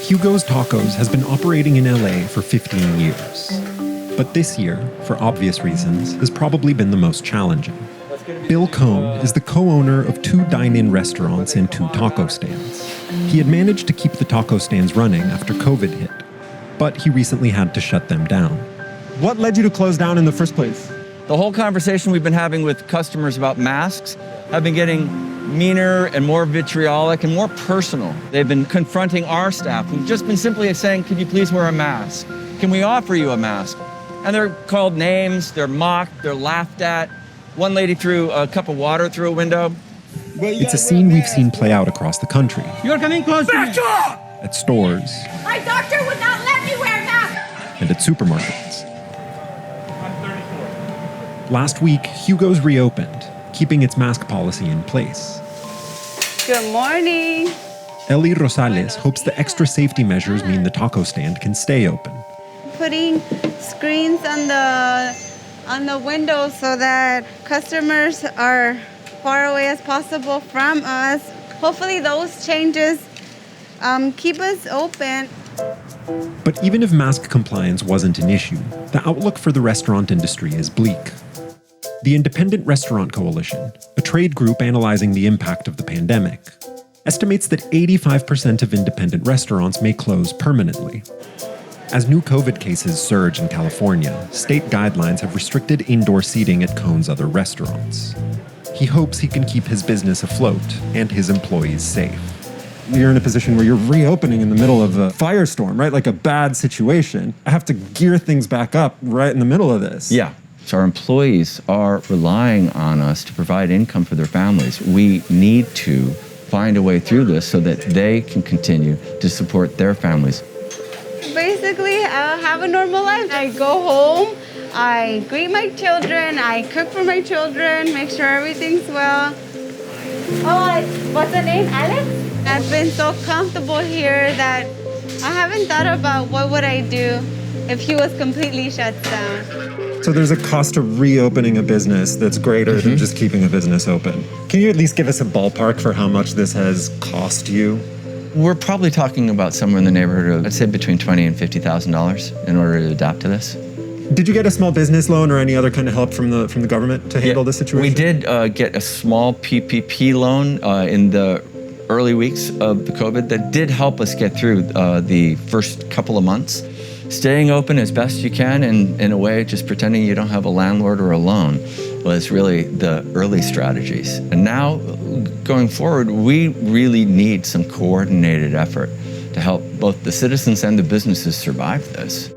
Hugo's Tacos has been operating in LA for 15 years. But this year, for obvious reasons, has probably been the most challenging. Bill Cohn is the co-owner of 2 dine-in restaurants and 2 taco stands. He had managed to keep the taco stands running after COVID hit, but he recently had to shut them down. What led you to close down in the first place? The whole conversation we've been having with customers about masks have been getting meaner and more vitriolic and more personal. They've been confronting our staff. We've just been simply saying, can you please wear a mask? Can we offer you a mask? And they're called names, they're mocked, they're laughed at. One lady threw a cup of water through a window. It's a scene we've seen play out across the country. You're coming close to me. At stores. My doctor would not let me wear a mask. And at supermarkets. I'm 34. Last week, Hugo's reopened, keeping its mask policy in place. Good morning. Eli Rosales hopes the extra safety measures mean the taco stand can stay open. Putting screens on the windows so that customers are far away as possible from us. Hopefully those changes keep us open. But even if mask compliance wasn't an issue, the outlook for the restaurant industry is bleak. The Independent Restaurant Coalition, a trade group analyzing the impact of the pandemic, estimates that 85% of independent restaurants may close permanently. As new COVID cases surge in California, state guidelines have restricted indoor seating at Cohn's other restaurants. He hopes he can keep his business afloat and his employees safe. You're in a position where you're reopening in the middle of a firestorm, right? Like a bad situation. I have to gear things back up right in the middle of this. Yeah. So our employees are relying on us to provide income for their families. We need to find a way through this so that they can continue to support their families. Basically, I have a normal life. I go home, I greet my children, I cook for my children, make sure everything's well. Oh, what's the name, Alex? I've been so comfortable here that I haven't thought about what would I do if he was completely shut down. So there's a cost to reopening a business that's greater than just keeping a business open. Can you at least give us a ballpark for how much this has cost you? We're probably talking about somewhere in the neighborhood of, I'd say, between $20,000 and $50,000 in order to adapt to this. Did you get a small business loan or any other kind of help from the government to handle this situation? We did get a small PPP loan in the early weeks of the COVID that did help us get through the first couple of months. Staying open as best you can and in a way just pretending you don't have a landlord or a loan was really the early strategies. And now, going forward, we really need some coordinated effort to help both the citizens and the businesses survive this.